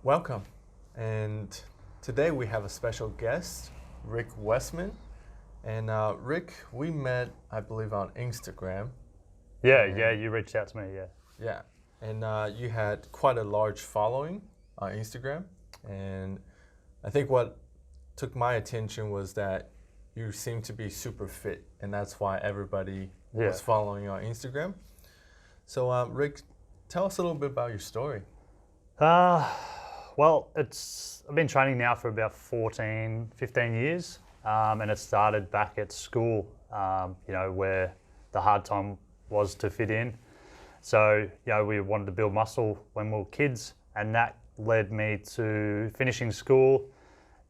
Welcome. And today we have a special guest, Rick Westman. And Rick, we met, I believe, on Instagram. Yeah, you reached out to me, yeah. Yeah. And you had quite a large following on Instagram. And I think what took my attention was that you seem to be super fit. And that's why everybody was following you on Instagram. So, Rick, tell us a little bit about your story. Well, I've been training now for about 15 years, and it started back at school, where the hard time was to fit in. So, we wanted to build muscle when we were kids, and that led me to finishing school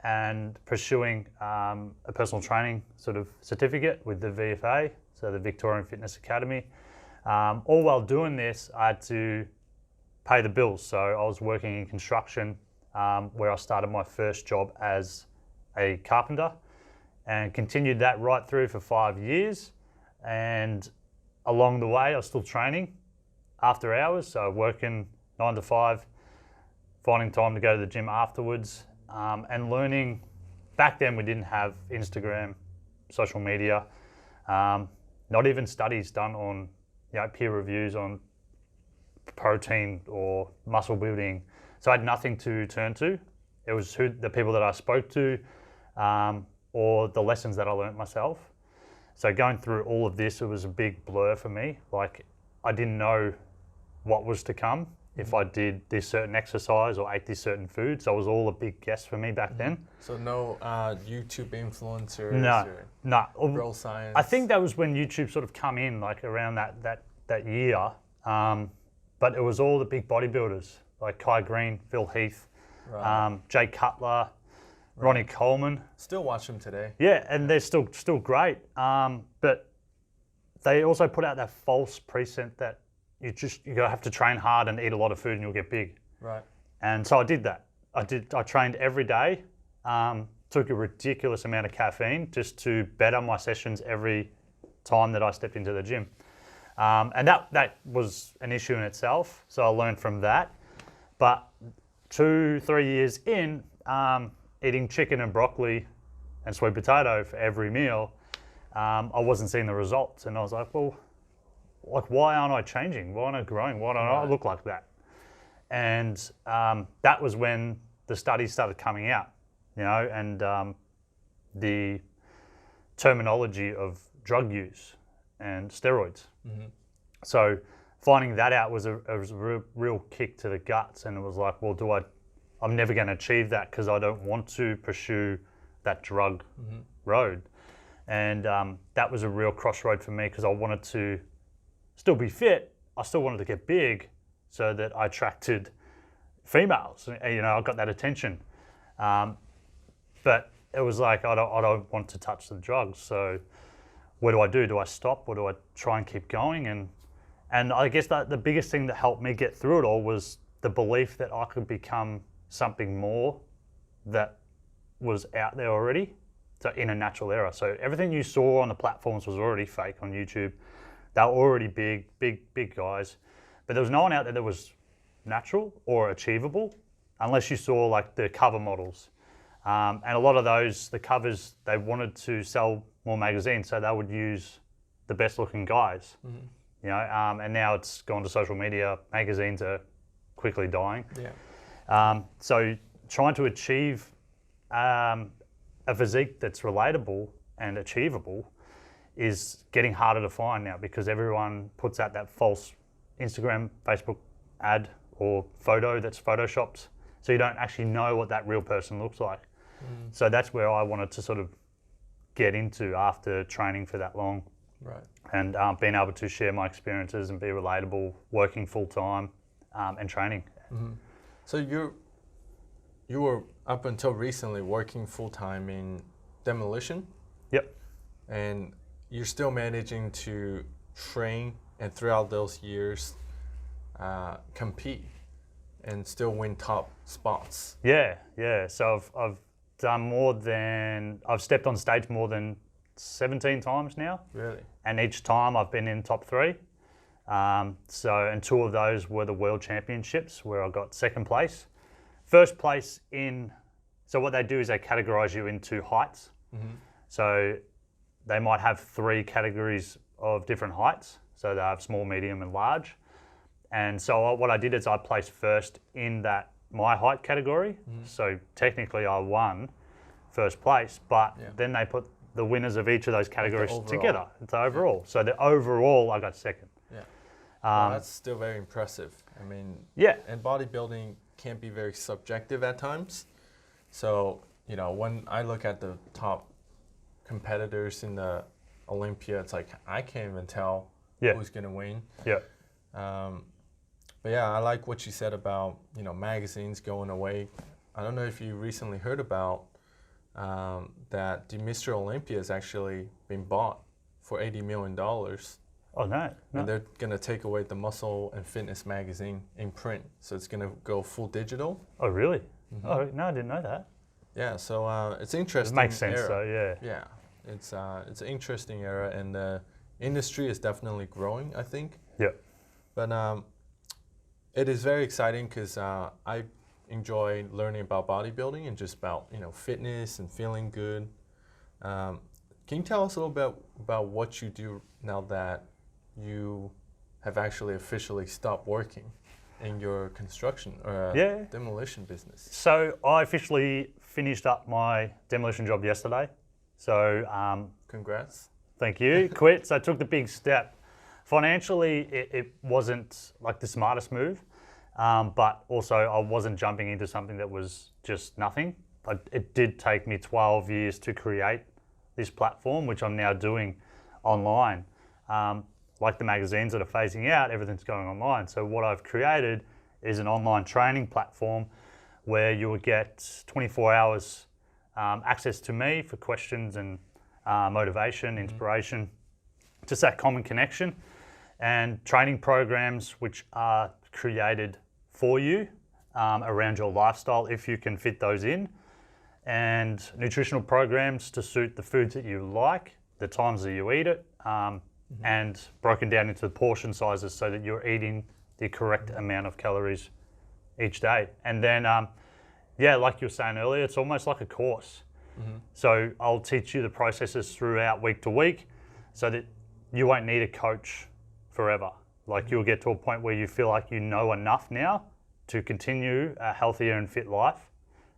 and pursuing a personal training sort of certificate with the VFA, so the Victorian Fitness Academy. All while doing this, I had to pay the bills. So I was working in construction, where I started my first job as a carpenter and continued that right through for 5 years. And along the way, I was still training after hours. So working 9 to 5, finding time to go to the gym afterwards, and learning. Back then we didn't have Instagram, social media, not even studies done on peer reviews on protein or muscle building. So I had nothing to turn to. It was the people that I spoke to, or the lessons that I learned myself. So going through all of this, it was a big blur for me. Like, I didn't know what was to come if I did this certain exercise or ate this certain food. So it was all a big guess for me back then. So no YouTube influencers? No. Real science? I think that was when YouTube sort of come in, like around that year. But it was all the big bodybuilders, like Kai Green, Phil Heath, Jay Cutler, Ronnie Coleman. Still watch them today. Yeah, and they're still great. But they also put out that false preset that you have to train hard and eat a lot of food and you'll get big. Right. And so I did that. I trained every day, took a ridiculous amount of caffeine just to better my sessions every time that I stepped into the gym. And that was an issue in itself. So I learned from that. But 2-3 years in, eating chicken and broccoli and sweet potato for every meal, I wasn't seeing the results. And I was like, well, why aren't I changing? Why aren't I growing? Why don't I look like that? And that was when the studies started coming out, and the terminology of drug use and steroids. Mm-hmm. So finding that out was a real kick to the guts, and it was like, well, I'm never going to achieve that because I don't want to pursue that drug road. And that was a real crossroad for me because I wanted to still be fit. I still wanted to get big so that I attracted females. I got that attention. But it was like, I don't want to touch the drugs. So what do I do? Do I stop or do I try and keep going? And I guess that the biggest thing that helped me get through it all was the belief that I could become something more that was out there already, so in a natural era. So everything you saw on the platforms was already fake on YouTube. They were already big guys. But there was no one out there that was natural or achievable unless you saw like the cover models. And a lot of those, the covers, they wanted to sell more magazines, so they would use the best looking guys. Mm-hmm. And now it's gone to social media. Magazines are quickly dying. Yeah. So trying to achieve a physique that's relatable and achievable is getting harder to find now because everyone puts out that false Instagram, Facebook ad or photo that's photoshopped, so you don't actually know what that real person looks like. So that's where I wanted to sort of get into after training for that long. Right. And being able to share my experiences and be relatable, working full time, and training. Mm-hmm. So you were up until recently working full time in demolition. Yep. And you're still managing to train and throughout those years compete and still win top spots. Yeah. So I've done I've stepped on stage more than 17 times now. Really? And each time I've been in top 3. And 2 of those were the World Championships where I got second place. first place in, so what they do is they categorize you into heights. So they might have 3 categories of different heights. So they have small, medium, and large. And so what I did is I placed first in that my height category. So technically I won first place, but then they put the winners of each of those categories together. It's overall. So the overall I got second. Well, that's still very impressive. I mean, and bodybuilding can be very subjective at times. So, you know, when I look at the top competitors in the Olympia, it's like I can't even tell who's going to win. But yeah, I like what you said about, you know, magazines going away. I don't know if you recently heard about that the Mr. Olympia has actually been bought for $80 million. Oh, no. And they're going to take away the Muscle and Fitness magazine in print. So it's going to go full digital. Oh, really? Oh, no, I didn't know that. Yeah, so it's interesting. It makes sense, though, Yeah, it's an interesting era, and the industry is definitely growing, I think. But it is very exciting because I enjoy learning about bodybuilding and just about, you know, fitness and feeling good. Can you tell us a little bit about what you do now that you have actually officially stopped working in your construction or demolition business? So I officially finished up my demolition job yesterday. So congrats. Thank you. Quit. So I took the big step. Financially, it wasn't like the smartest move, but also I wasn't jumping into something that was just nothing. It did take me 12 years to create this platform, which I'm now doing online. Like the magazines that are phasing out, everything's going online. So what I've created is an online training platform where you will get 24 hours access to me for questions and motivation, inspiration, just that common connection, and training programs which are created for you around your lifestyle if you can fit those in, and nutritional programs to suit the foods that you like, the times that you eat it, and broken down into portion sizes so that you're eating the correct amount of calories each day. And then, like you were saying earlier, it's almost like a course. So I'll teach you the processes throughout week to week so that you won't need a coach forever. Like you'll get to a point where you feel like you know enough now to continue a healthier and fit life,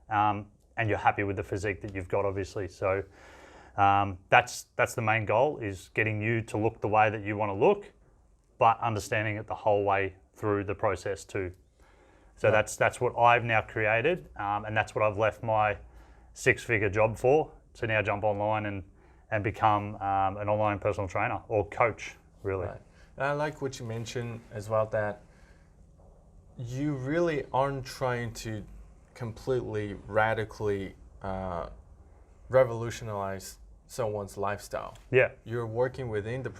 and you're happy with the physique that you've got, obviously. So that's the main goal, is getting you to look the way that you want to look, but understanding it the whole way through the process too. So that's what I've now created, and that's what I've left my 6-figure job for, to now jump online and become an online personal trainer or coach, really. Right. And I like what you mentioned as well, that you really aren't trying to completely, radically revolutionize someone's lifestyle. You're working within the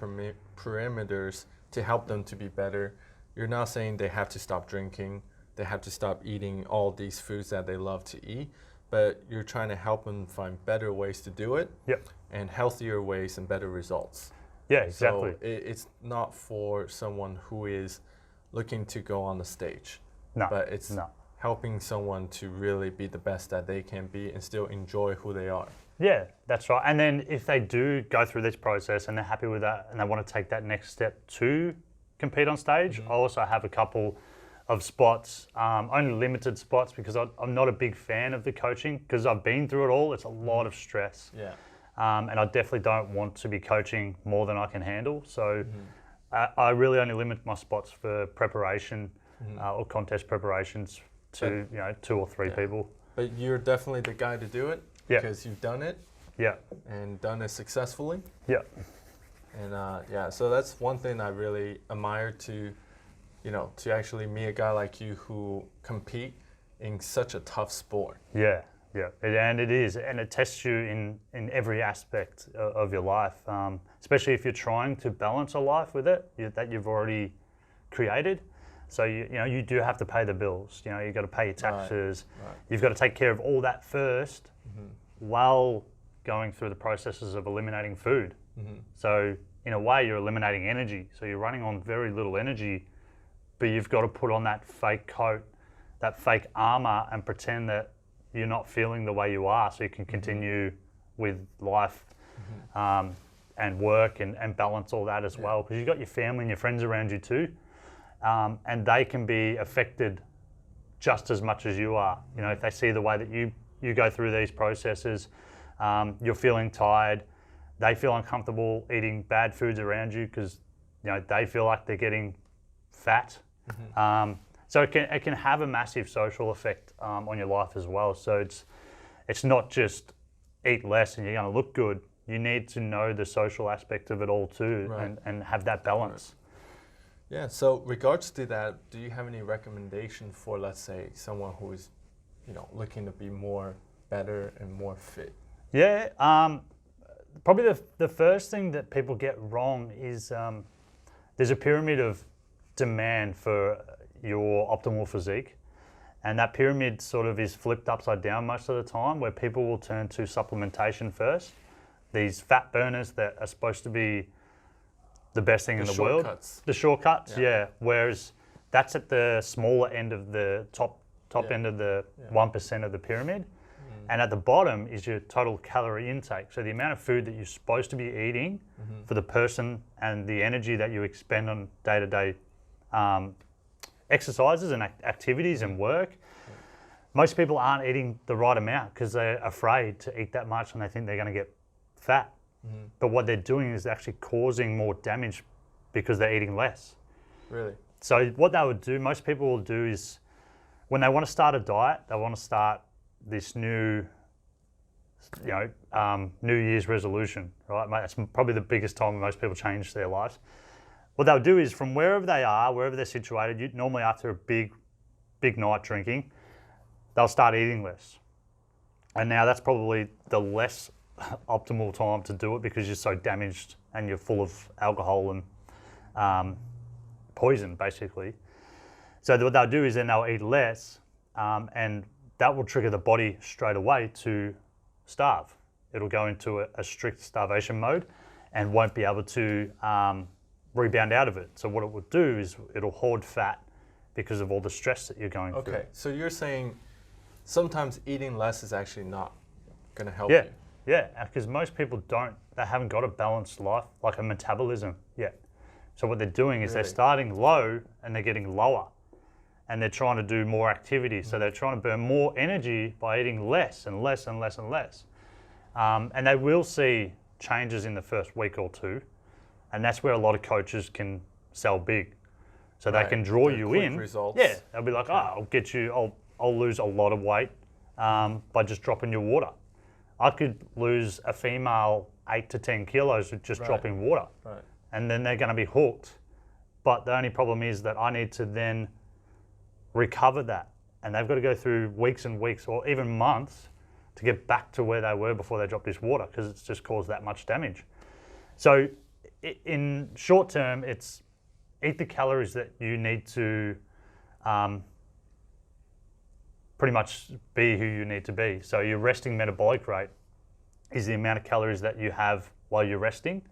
perimeters to help them to be better. You're not saying they have to stop drinking, they have to stop eating all these foods that they love to eat, but you're trying to help them find better ways to do it, and healthier ways and better results. Yeah, exactly. So it's not for someone who is looking to go on the stage, but it's helping someone to really be the best that they can be and still enjoy who they are. Yeah, that's right. And then if they do go through this process and they're happy with that and they want to take that next step to compete on stage, I also have a couple of spots, only limited spots, because I'm not a big fan of the coaching, because I've been through it all. It's a lot of stress. And I definitely don't want to be coaching more than I can handle. So I really only limit my spots for preparation or contest preparations to 2 or 3 people. But you're definitely the guy to do it, because you've done it and done it successfully. And so that's one thing I really admire to actually meet a guy like you who compete in such a tough sport. And it is, and it tests you in every aspect of your life, especially if you're trying to balance a life with it that you've already created. So you do have to pay the bills. You've got to pay your taxes. You've got to take care of all that first, while going through the processes of eliminating food. So in a way, you're eliminating energy. So you're running on very little energy, but you've got to put on that fake coat that fake armor and pretend that you're not feeling the way you are, so you can continue with life and work and balance all that as well. Because you've got your family and your friends around you too, and they can be affected just as much as you are. You know, if they see the way that you go through these processes, you're feeling tired, they feel uncomfortable eating bad foods around you because, you know, they feel like they're getting fat. So it can have a massive social effect on your life as well. So it's not just eat less and you're going to look good. You need to know the social aspect of it all too, and have that balance. Yeah, so regards to that, do you have any recommendation for, let's say, someone who is, you know, looking to be more better and more fit? Yeah, probably the first thing that people get wrong is there's a pyramid of demand for your optimal physique, and that pyramid sort of is flipped upside down most of the time, where people will turn to supplementation first. These fat burners that are supposed to be the best thing in the world. The shortcuts, yeah. Whereas that's at the smaller end of the top end of the 1% of the pyramid. And at the bottom is your total calorie intake. So the amount of food that you're supposed to be eating for the person and the energy that you expend on day-to-day exercises and activities and work. Most people aren't eating the right amount because they're afraid to eat that much and they think they're going to get fat. But what they're doing is actually causing more damage because they're eating less. Really? So what they would do, most people will do is when they want to start a diet, they want to start this new, New Year's resolution, right? That's probably the biggest time most people change their lives. What they'll do is from wherever they are, wherever they're situated, normally after a big night drinking, they'll start eating less. And now that's probably the less optimal time to do it because you're so damaged and you're full of alcohol and poison, basically. So what they'll do is then they'll eat less, and that will trigger the body straight away to starve. It'll go into a strict starvation mode and won't be able to rebound out of it. So what it will do is it'll hoard fat because of all the stress that you're going through. Okay, so you're saying sometimes eating less is actually not going to help you. Yeah, because most people they haven't got a balanced life, like a metabolism yet. So what they're doing is they're starting low and they're getting lower. And they're trying to do more activity. So they're trying to burn more energy by eating less and less and less and less. And they will see changes in the first week or two. And that's where a lot of coaches can sell big. So they can draw you in. Results. Yeah, they'll be like, I'll lose a lot of weight by just dropping your water. I could lose a female 8 to 10 kilos with just dropping water. And then they're going to be hooked. But the only problem is that I need to then recover that. And they've got to go through weeks and weeks or even months to get back to where they were before they dropped this water because it's just caused that much damage. So in short term, it's eat the calories that you need to pretty much be who you need to be. So your resting metabolic rate is the amount of calories that you have while you're resting.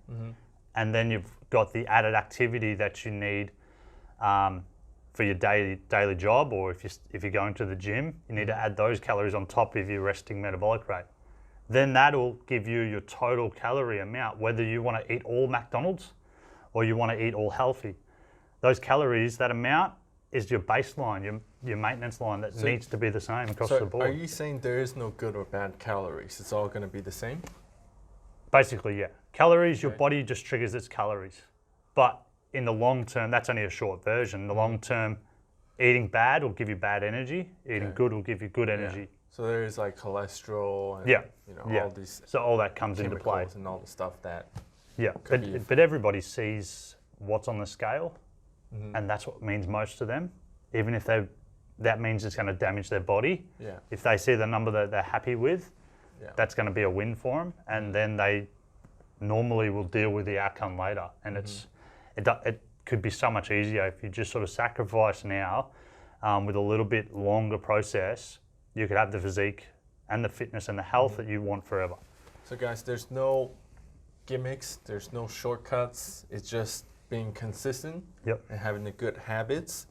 And then you've got the added activity that you need for your daily job, or if you're going to the gym, you need to add those calories on top of your resting metabolic rate. Then that'll give you your total calorie amount, whether you want to eat all McDonald's or you want to eat all healthy. Those calories, that amount, is your baseline, your maintenance line that needs to be the same across the board. Are you saying there is no good or bad calories? It's all going to be the same? Basically, yeah. Calories, your body just triggers its calories. But in the long term, that's only a short version. In the long term, eating bad will give you bad energy. Eating good will give you good energy. So there is like cholesterol and all these. So all that comes into play. And all the stuff that. Yeah, but everybody sees what's on the scale, and that's what means most to them. Even if that means it's going to damage their body. Yeah. If they see the number that they're happy with, that's going to be a win for them, and then they normally will deal with the outcome later. And it could be so much easier if you just sort of sacrifice now with a little bit longer process. You could have the physique and the fitness and the health that you want forever. So guys, there's no gimmicks, there's no shortcuts. It's just being consistent and having the good habits.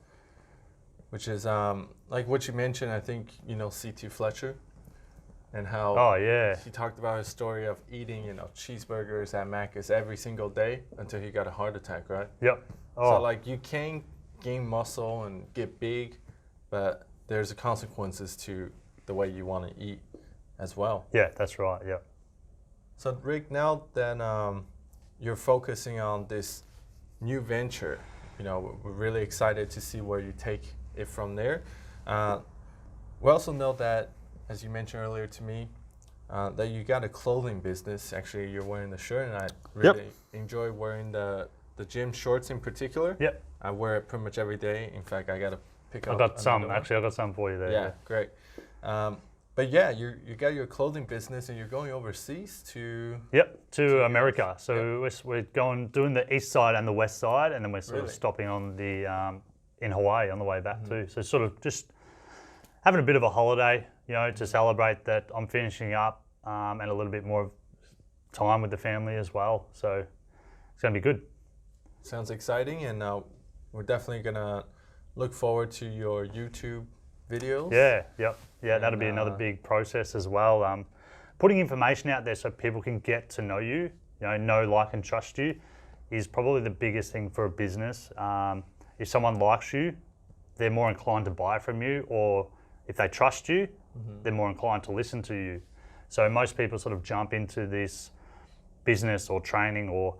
which is like what you mentioned. I think you know C.T. Fletcher, and how Oh yeah. he talked about his story of eating cheeseburgers at Macca's every single day until he got a heart attack, right? Yep. Oh. So like you can gain muscle and get big, but there's consequences to the way you want to eat as well. Yeah, that's right. Yeah. So Rick, now that you're focusing on this new venture, we're really excited to see where you take it from there. We also know that, as you mentioned earlier to me, that you got a clothing business. Actually, you're wearing the shirt, and I really enjoy wearing the gym shorts in particular. Yep. I wear it pretty much every day. In fact, I got to pick up. I got some. another one. Actually, I got some for you there. Yeah, great. But yeah, you got your clothing business, and you're going overseas to. Yep, to America. So we're doing the east side and the west side, and then we're sort of stopping on the in Hawaii on the way back too. So sort of just having a bit of a holiday, to celebrate that I'm finishing up, and a little bit more of time with the family as well. So it's going to be good. Sounds exciting, and we're definitely gonna look forward to your YouTube videos. Yeah, that'll be another big process as well. Putting information out there so people can get to know you, know, like, and trust you is probably the biggest thing for a business. If someone likes you, they're more inclined to buy from you, or if they trust you, they're more inclined to listen to you. So most people sort of jump into this business or training or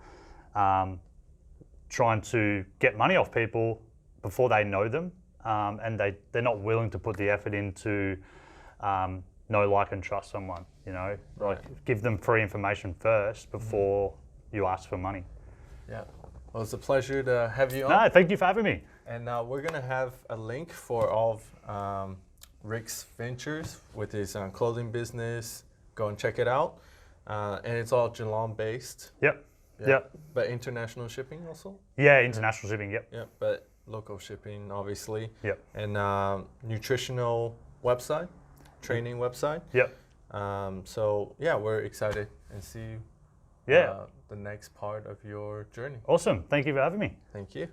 trying to get money off people before they know them. And they're not willing to put the effort into know, like, and trust someone, like give them free information first before you ask for money. Yeah. Well, it's a pleasure to have you on. No, thank you for having me. And we're going to have a link for all of Rick's ventures with his clothing business. Go and check it out. And it's all Geelong based. Yep. But international shipping also? Yeah, international shipping, yep. Yeah, but local shipping, obviously. Yep. And nutritional website, training website. Yep. So yeah, we're excited and see the next part of your journey. Awesome. Thank you for having me. Thank you.